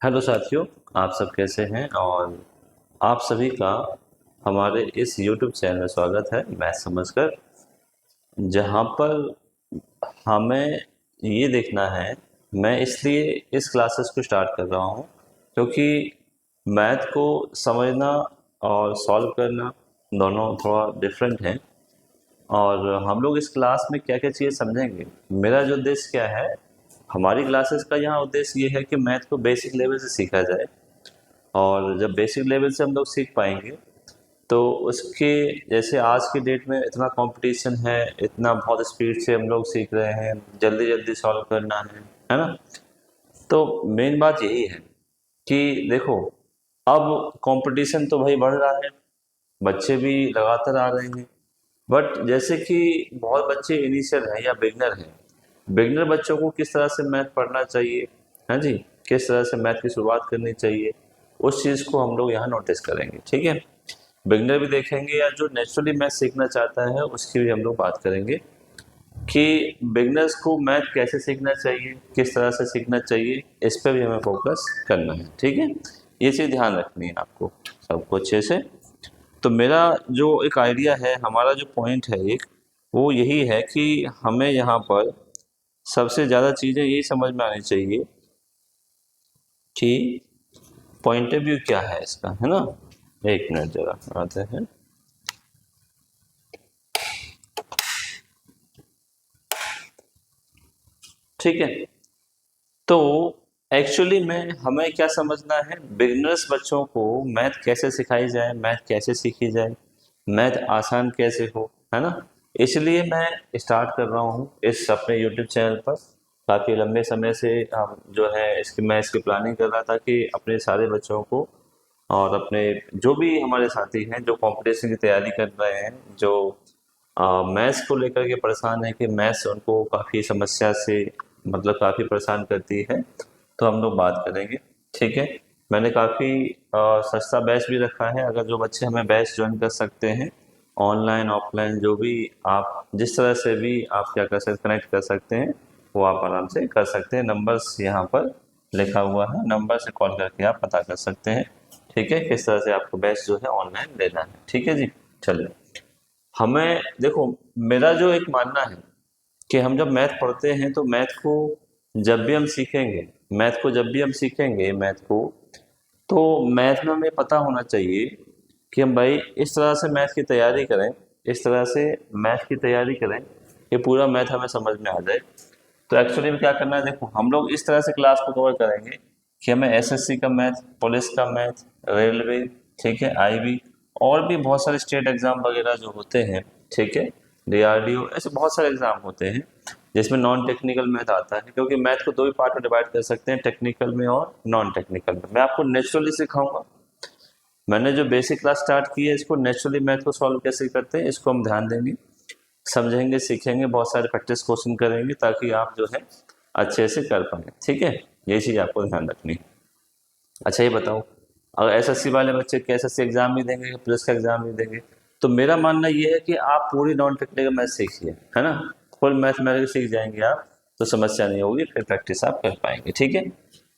Hello साथियों, आप सब कैसे हैं। और आप सभी का हमारे इस YouTube चैनल में स्वागत है मैथ समझकर, जहां पर हमें ये देखना है। मैं इसलिए इस क्लासेस को स्टार्ट कर रहा हूं क्योंकि मैथ को समझना और सॉल्व करना दोनों थोड़ा डिफरेंट है। और हम लोग इस क्लास में क्या क्या चीज़ें समझेंगे, मेरा जो उद्देश्य क्या है, हमारी क्लासेस का यहाँ उद्देश्य ये है कि मैथ को बेसिक लेवल से सीखा जाए। और जब बेसिक लेवल से हम लोग सीख पाएंगे तो उसके जैसे आज की डेट में इतना कंपटीशन है, इतना बहुत स्पीड से हम लोग सीख रहे हैं, जल्दी जल्दी सॉल्व करना है ना। तो मेन बात यही है कि देखो, अब कंपटीशन तो भाई बढ़ रहा है, बच्चे भी लगातार आ रहे हैं। बट जैसे कि बहुत बच्चे इनिशियल हैं या बिगनर हैं, बिगनर बच्चों को किस तरह से मैथ पढ़ना चाहिए, हाँ जी, किस तरह से मैथ की शुरुआत करनी चाहिए, उस चीज़ को हम लोग यहाँ नोटिस करेंगे। ठीक है, बिगनर भी देखेंगे या जो नेचुरली मैथ सीखना चाहता है उसकी भी हम लोग बात करेंगे कि बिगनर्स को मैथ कैसे सीखना चाहिए, किस तरह से सीखना चाहिए, इस पर भी हमें फोकस करना है। ठीक है, ये चीज़ ध्यान रखनी है आपको सबको अच्छे से। तो मेरा जो एक आइडिया है, हमारा जो पॉइंट है एक, वो यही है कि हमें यहाँ पर सबसे ज़्यादा चीज़ें यही समझ में आनी चाहिए कि पॉइंट ऑफ व्यू क्या है इसका, है ना। एक मिनट जरा आते हैं। ठीक है, तो एक्चुअली में हमें क्या समझना है, बिगिनर्स बच्चों को मैथ कैसे सिखाई जाए, मैथ कैसे सीखी जाए, मैथ आसान कैसे हो, है ना। इसलिए मैं स्टार्ट कर रहा हूँ इस अपने यूट्यूब चैनल पर। काफ़ी लंबे समय से हम जो है मैं इसकी प्लानिंग कर रहा था कि अपने सारे बच्चों को और अपने जो भी हमारे साथी हैं जो कंपटीशन की तैयारी कर रहे हैं, जो मैथ्स को लेकर के परेशान है कि मैथ्स उनको काफ़ी समस्या से मतलब काफ़ी परेशान करती है, तो हम लोग बात करेंगे। ठीक है, मैंने काफ़ी सस्ता बैच भी रखा है। अगर जो बच्चे हमें बैच ज्वाइन कर सकते हैं, ऑनलाइन ऑफलाइन जो भी आप जिस तरह से भी आप क्या कर सकते कनेक्ट कर सकते हैं, वो आप आराम से कर सकते हैं। नंबर्स यहाँ पर लिखा हुआ है, नंबर से कॉल करके आप पता कर सकते हैं। ठीक है, किस तरह से आपको बैच जो है ऑनलाइन लेना है। ठीक है जी, चलिए। हमें देखो, मेरा जो एक मानना है कि हम जब मैथ पढ़ते हैं तो जब भी हम सीखेंगे मैथ को, तो मैथ में हमें पता होना चाहिए कि हम भाई इस तरह से मैथ की तैयारी करें, इस तरह से मैथ की तैयारी करें कि पूरा मैथ हमें समझ में आ जाए। तो एक्चुअली में क्या करना है, देखो हम लोग इस तरह से क्लास को कवर करेंगे कि हमें एसएससी का मैथ, पुलिस का मैथ, रेलवे, ठीक है, आईबी, और भी बहुत सारे स्टेट एग्जाम वगैरह जो होते हैं, ठीक है, डीआरडीओ, ऐसे बहुत सारे एग्जाम होते हैं जिसमें नॉन टेक्निकल मैथ आता है। क्योंकि मैथ को दो ही पार्ट में डिवाइड कर सकते हैं, टेक्निकल में और नॉन टेक्निकल में। मैं आपको नेचुरली सिखाऊंगा। मैंने जो बेसिक क्लास स्टार्ट की है, इसको नेचुरली मैथ को सॉल्व कैसे करते हैं इसको हम ध्यान देंगे, समझेंगे, सीखेंगे, बहुत सारे प्रैक्टिस क्वेश्चन करेंगे ताकि आप जो है अच्छे से कर पाए। ठीक है, ये चीज़ आपको ध्यान रखनी है। अच्छा ये बताओ, अगर एसएससी वाले बच्चे के एसएससी एग्जाम भी देंगे, पुलिस का एग्जाम भी देंगे, तो मेरा मानना ये है कि आप पूरी नॉन टेक्निकल मैथ सीखिए, है ना। फुल मैथमेटिक्स सीख जाएंगे आप तो समस्या नहीं होगी, फिर प्रैक्टिस आप कर पाएंगे। ठीक है,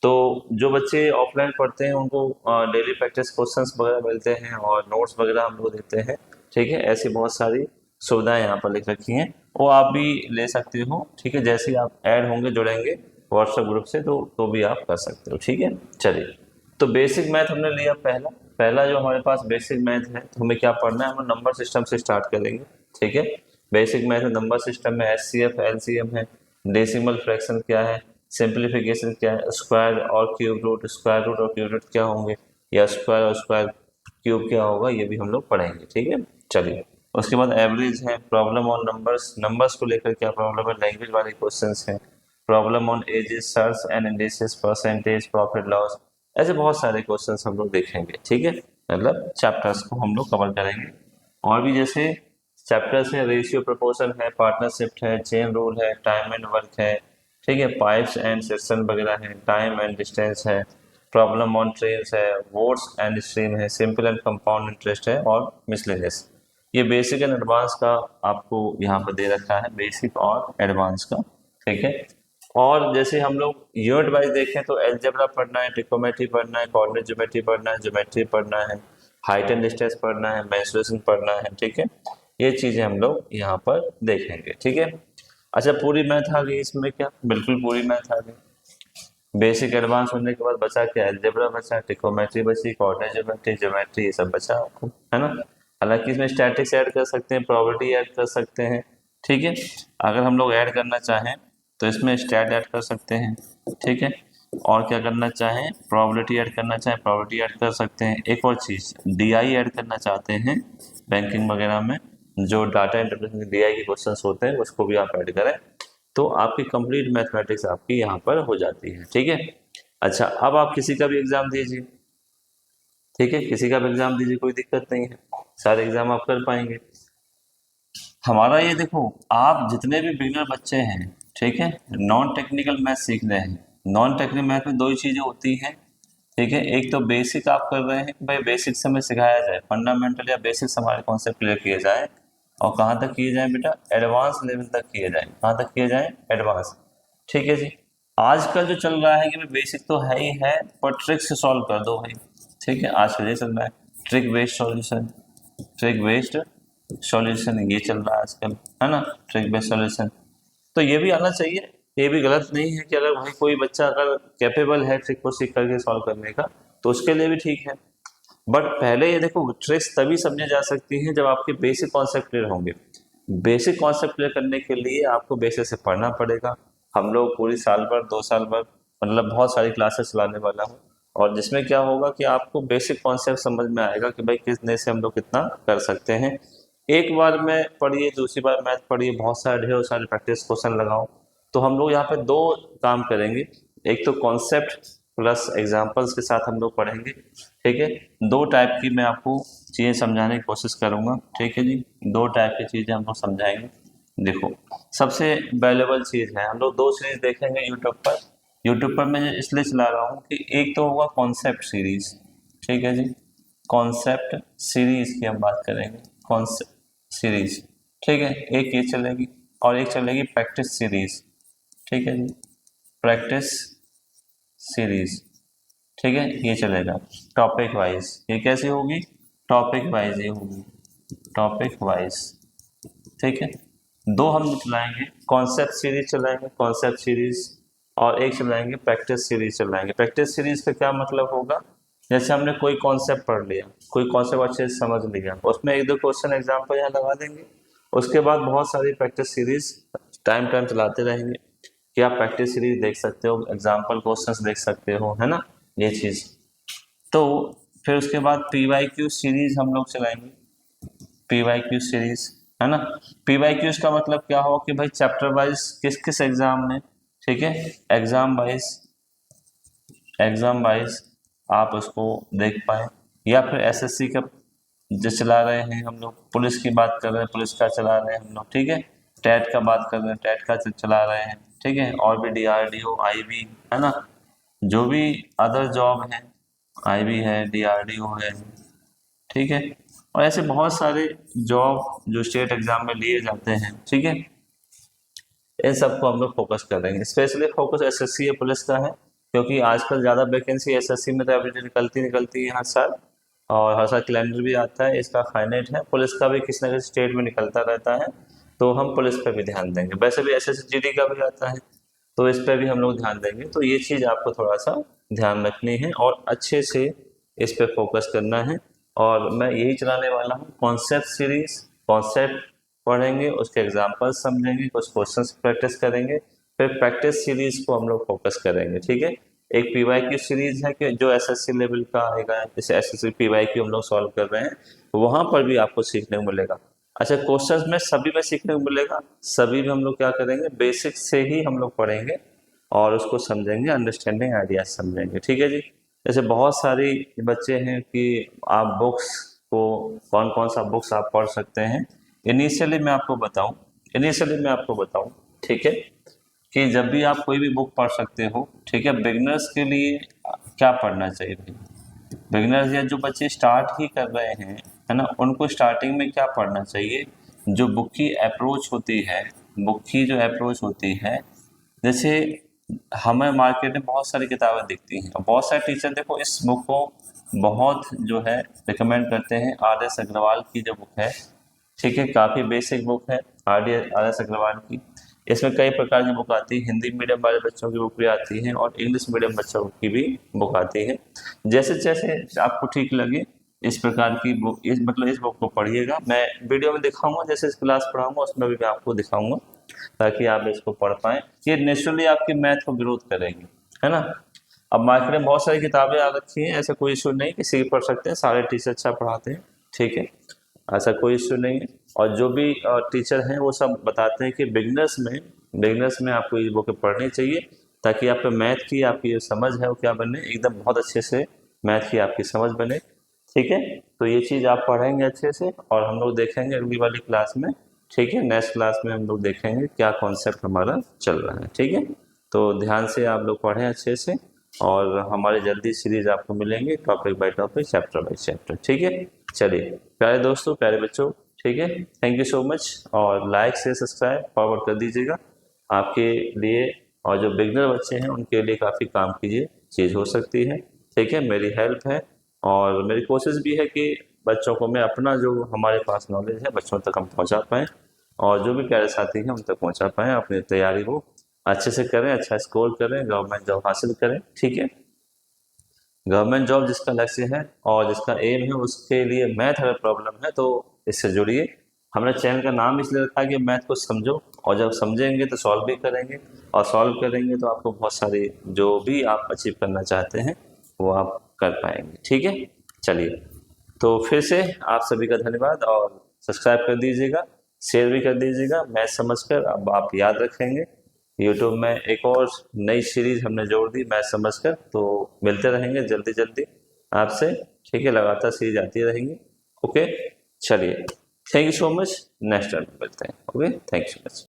तो जो बच्चे ऑफलाइन पढ़ते हैं उनको डेली प्रैक्टिस क्वेश्चंस वगैरह मिलते हैं और नोट्स वगैरह हम लोग देते हैं। ठीक है, ऐसी बहुत सारी सुविधाएं यहाँ पर लिख रखी हैं, वो आप भी ले सकते हो। ठीक है, जैसे ही आप ऐड होंगे, जुड़ेंगे व्हाट्सएप ग्रुप से, तो भी आप कर सकते हो। ठीक है, चलिए। तो बेसिक मैथ हमने लिया, पहला पहला जो हमारे पास बेसिक मैथ है, तो हमें क्या पढ़ना है, हम नंबर सिस्टम से स्टार्ट करेंगे। ठीक है, बेसिक मैथ में नंबर सिस्टम में एचसीएफ, एलसीएम है, डेसिमल फ्रैक्शन क्या है, सिंप्लीफिकेशन क्या है, स्क्वायर और क्यूब रूट, स्क्वायर रूट और क्यूब रूट क्या होंगे, या स्क्वायर और स्क्वायर क्यूब क्या होगा, ये भी हम लोग पढ़ेंगे। ठीक है, चलिए। उसके बाद एवरेज है, प्रॉब्लम ऑन नंबर्स, नंबर्स को लेकर क्या प्रॉब्लम है, लैंग्वेज वाले क्वेश्चंस हैं, problem on edges, search and indices, percentage, profit loss, ऐसे बहुत सारे क्वेश्चंस हम लोग देखेंगे। ठीक है, मतलब चैप्टर्स को हम लोग कवर करेंगे। और भी जैसे चैप्टर्स है, रेशियो प्रोपोर्शन है, पार्टनरशिप है, चेन रूल है, टाइम एंड वर्क है, ठीक है, पाइप्स एंड सेक्शन वगैरह है, टाइम एंड डिस्टेंस है, प्रॉब्लम ऑन ट्रेन्स है, वोट्स एंड स्ट्रीम है, सिंपल एंड कंपाउंड इंटरेस्ट है, और मिसलेनियस। ये बेसिक एंड एडवांस का आपको यहाँ पर दे रखा है, बेसिक और एडवांस का। ठीक है, और जैसे हम लोग यूनिट वाइज देखें तो अलजेब्रा पढ़ना है, ट्रिग्नोमेट्री पढ़ना है, कोऑर्डिनेट ज्योमेट्री पढ़ना है, ज्योमेट्री पढ़ना है, हाइट एंड डिस्टेंस पढ़ना है, मेंसुरेशन पढ़ना है, ठीक है। ये चीजें हम लोग यहाँ पर देखेंगे, ठीक है। अच्छा, पूरी मैथ आ गई इसमें क्या? बिल्कुल पूरी मैथ आ गई। बेसिक एडवांस होने के बाद बचा क्या? अलजेब्रा बचा, ट्रिग्नोमेट्री बची, कोऑर्डिनेट ज्योमेट्री, ज्योमेट्री, ये सब बचा आपको, है ना। हालांकि इसमें स्टैटिक्स ऐड कर सकते हैं, प्रोबेबिलिटी ऐड कर सकते हैं, ठीक है। अगर हम लोग ऐड करना चाहें तो इसमें स्टैट ऐड कर सकते हैं, ठीक है। और क्या करना चाहें, प्रोबेबिलिटी ऐड करना चाहें, प्रोबेबिलिटी ऐड कर सकते हैं। एक और चीज़, डीआई ऐड करना चाहते हैं बैंकिंग वगैरह में, जो डाटा इंटरप्रेटेशन डीआई के क्वेश्चंस होते हैं उसको भी आप ऐड करें, तो आपकी कंप्लीट मैथमेटिक्स आपकी यहाँ पर हो जाती है, ठीक है। अच्छा, अब आप किसी का भी एग्जाम दीजिए, ठीक है, किसी का भी एग्जाम दीजिए, कोई दिक्कत नहीं है, सारे एग्जाम आप कर पाएंगे। हमारा ये देखो, आप जितने भी बिगिनर बच्चे हैं, ठीक है, नॉन टेक्निकल मैथ सीख रहे हैं। नॉन टेक्निकल मैथ में दो ही चीज़ें होती हैं, ठीक है। एक तो बेसिक आप कर रहे हैं, भाई बेसिक से हमें सिखाया जाए, फंडामेंटल या बेसिक्स हमारे कॉन्सेप्ट क्लियर किए जाए, और कहाँ तक किए जाए बेटा? एडवांस लेवल तक किए जाए। कहाँ तक किए जाए? एडवांस, ठीक है जी। आजकल जो चल रहा है कि भाई बेसिक तो है ही है, पर ट्रिक से सॉल्व कर दो भाई, ठीक है, आजकल ये चल रहा है, trick based solution, trick based solution ये चल रहा है आजकल, है ना, ट्रिक बेस्ड सॉल्यूशन। तो ये भी आना चाहिए, ये भी गलत नहीं है कि अगर भाई कोई बच्चा अगर कैपेबल है ट्रिक को सीख करके सॉल्व करने का, तो उसके लिए भी ठीक है। बट पहले ये देखो, ट्रिक्स तभी समझे जा सकती हैं जब आपके बेसिक कॉन्सेप्ट क्लियर होंगे। बेसिक कॉन्सेप्ट क्लियर करने के लिए आपको बेसिक से पढ़ना पड़ेगा। हम लोग पूरी साल भर, 2 साल भर, मतलब बहुत सारी क्लासेस चलाने वाला हूँ, और जिसमें क्या होगा कि आपको बेसिक कॉन्सेप्ट समझ में आएगा कि भाई कितने से हम लोग कितना कर सकते हैं। एक बार में पढ़िए, दूसरी बार मैथ पढ़िए, बहुत सारे ढेर सारे प्रैक्टिस क्वेश्चन लगाओ। तो हम लोग यहाँ पे दो काम करेंगे, एक तो कॉन्सेप्ट प्लस एग्जाम्पल्स के साथ हम लोग पढ़ेंगे, ठीक है। दो टाइप की मैं आपको चीज़ें समझाने की कोशिश करूँगा, ठीक है जी। दो टाइप की चीज़ें हम लोग समझाएंगे। देखो, सबसे वैल्यूएबल चीज़ है, हम लोग दो सीरीज देखेंगे यूट्यूब पर। यूट्यूब पर मैं इसलिए चला रहा हूँ कि एक तो होगा कॉन्सेप्ट सीरीज, ठीक है जी, कॉन्सेप्ट सीरीज की हम बात करेंगे, कॉन्सेप्ट सीरीज, ठीक है, एक ये चलेगी, और एक चलेगी प्रैक्टिस सीरीज, ठीक है जी, प्रैक्टिस सीरीज, ठीक है, ये चलेगा टॉपिक वाइज। ये कैसे होगी? टॉपिक वाइज ये होगी, टॉपिक वाइज, ठीक है। दो हम चलाएंगे, कॉन्सेप्ट सीरीज चलाएंगे, कॉन्सेप्ट सीरीज, और एक चलाएंगे प्रैक्टिस सीरीज चलाएंगे। प्रैक्टिस सीरीज का क्या मतलब होगा? जैसे हमने कोई कॉन्सेप्ट पढ़ लिया, कोई कॉन्सेप्ट अच्छे से समझ लिया, उसमें एक दो क्वेश्चन एग्जाम्पल यहाँ लगा देंगे, उसके बाद बहुत सारी प्रैक्टिस सीरीज टाइम टाइम चलाते रहेंगे कि आप प्रैक्टिस सीरीज देख सकते हो, एग्जाम्पल क्वेश्चंस देख सकते हो, है ना, ये चीज़। तो फिर उसके बाद PYQ सीरीज हम लोग चलाएंगे, PYQ सीरीज, है ना। PYQ का मतलब क्या होगा कि भाई चैप्टर वाइज किस किस एग्जाम में, ठीक है, एग्जाम वाइज, एग्जाम वाइज आप उसको देख पाए। या फिर SSC का जो चला रहे हैं हम लोग, पुलिस की बात कर रहे हैं, पुलिस का चला रहे हैं हम लोग, ठीक है, टैट का बात कर रहे हैं, टैट का चला रहे हैं, ठीक है, और भी DRDO, IB, है ना, जो भी अदर जॉब है, IB है, DRDO है, ठीक है, और ऐसे बहुत सारे जॉब जो स्टेट एग्जाम में लिए जाते हैं, ठीक है, इन सबको हम लोग फोकस करेंगे। स्पेशली फोकस SSC या पुलिस का है, क्योंकि आजकल ज़्यादा वैकेंसी SSC में तो एवरेज निकलती है हर साल, और हर साल कैलेंडर भी आता है, इसका फाइनेट है। पुलिस का भी किसी न किसी स्टेट में निकलता रहता है, तो हम पुलिस पर भी ध्यान देंगे। वैसे भी SSGD का भी आता है, तो इस पर भी हम लोग ध्यान देंगे। तो ये चीज़ आपको थोड़ा सा ध्यान रखनी है और अच्छे से इस पर फोकस करना है। और मैं यही चलाने वाला हूँ, कॉन्सेप्ट सीरीज, कॉन्सेप्ट पढ़ेंगे, उसके एग्जाम्पल्स समझेंगे, कुछ क्वेश्चंस प्रैक्टिस करेंगे, फिर प्रैक्टिस सीरीज को हम लोग फोकस करेंगे, ठीक है। एक PYQ सीरीज है कि जो SSC लेवल का आएगा, जैसे SSC PYQ हम लोग सॉल्व कर रहे हैं, वहाँ पर भी आपको सीखने को मिलेगा। अच्छा, क्वेश्चंस में सभी में सीखने को मिलेगा, सभी में हम लोग क्या करेंगे, बेसिक से ही हम लोग पढ़ेंगे और उसको समझेंगे, अंडरस्टैंडिंग आइडियाज समझेंगे, ठीक है जी। जैसे बहुत सारी बच्चे हैं कि आप बुक्स को, कौन कौन सा बुक्स आप पढ़ सकते हैं। इनिशियली मैं आपको बताऊं, ठीक है, कि जब भी आप कोई भी बुक पढ़ सकते हो, ठीक है, बिगनर्स के लिए क्या पढ़ना चाहिए भाई? बिगनर्स या जो बच्चे स्टार्ट ही कर रहे हैं, है ना, उनको स्टार्टिंग में क्या पढ़ना चाहिए? जो बुक की अप्रोच होती है, बुक की जो अप्रोच होती है, जैसे हमें मार्केट में बहुत सारी किताबें दिखती हैं और बहुत सारे टीचर देखो इस बुक को बहुत जो है रिकमेंड करते हैं। आर एस अग्रवाल की जो बुक है, ठीक है, काफ़ी बेसिक बुक है आर एस अग्रवाल की। इसमें कई प्रकार की बुक आती है, हिंदी मीडियम वाले बच्चों की बुक भी आती है और इंग्लिश मीडियम बच्चों की भी बुक आती है। जैसे जैसे आपको ठीक लगे इस प्रकार की बुक, इस बुक को पढ़िएगा। मैं वीडियो में दिखाऊंगा, जैसे इस क्लास पढ़ाऊंगा उसमें भी मैं आपको दिखाऊंगा ताकि आप इसको पढ़ पाएँ। ये नेचुरली आपकी मैथ को ग्रोथ करेगी, है ना। अब मार्केट में बहुत सारी किताबें आ रखी हैं, ऐसा कोई इशू नहीं, किसी भी पढ़ सकते हैं, सारे टीचर अच्छा पढ़ाते हैं, ठीक है, ऐसा कोई इशू नहीं है। और जो भी टीचर हैं वो सब बताते हैं कि बिगनर्स में आपको ये बुकें पढ़नी चाहिए ताकि आप पे मैथ की आपकी जो समझ है वो क्या बने, एकदम बहुत अच्छे से मैथ की आपकी समझ बने, ठीक है। तो ये चीज़ आप पढ़ेंगे अच्छे से और हम लोग देखेंगे अगली वाली क्लास में, ठीक है। नेक्स्ट क्लास में हम लोग देखेंगे क्या कॉन्सेप्ट हमारा चल रहा है, ठीक है। तो ध्यान से आप लोग पढ़ें अच्छे से और हमारे जल्दी सीरीज आपको मिलेंगे topic by topic, chapter by chapter, ठीक है। चलिए प्यारे दोस्तों, प्यारे बच्चों, ठीक है, थैंक यू सो मच। और लाइक से सब्सक्राइब फॉरवर्ड कर दीजिएगा आपके लिए, और जो बिगनर बच्चे हैं उनके लिए काफ़ी काम की ये चीज़ हो सकती है, ठीक है। मेरी हेल्प है और मेरी कोशिश भी है कि बच्चों को मैं अपना जो हमारे पास नॉलेज है बच्चों तक हम पहुंचा पाएँ और जो भी प्यारे साथी हैं उन तक पहुंचा पाएँ। अपनी तैयारी को अच्छे से करें, अच्छा स्कोर करें, गवर्नमेंट जॉब हासिल करें, ठीक है। गवर्नमेंट जॉब जिसका लक्ष्य है और जिसका एम है उसके लिए मैथ अगर प्रॉब्लम है तो इससे जुड़िए। हमने चैनल का नाम इसलिए रखा है कि मैथ को समझो, और जब समझेंगे तो सॉल्व भी करेंगे, और सॉल्व करेंगे तो आपको बहुत सारे जो भी आप अचीव करना चाहते हैं वो आप कर पाएंगे, ठीक है। चलिए, तो फिर से आप सभी का धन्यवाद और सब्सक्राइब कर दीजिएगा, शेयर भी कर दीजिएगा। मैथ समझकर अब आप याद रखेंगे। यूट्यूब में एक और नई सीरीज हमने जोड़ दी मैथ समझकर, तो मिलते रहेंगे जल्दी जल्दी आपसे, ठीक है, लगातार सीरीज आती रहेंगी, ओके। चलिए, thank you so much, next time मिलते हैं, okay, thank you so much.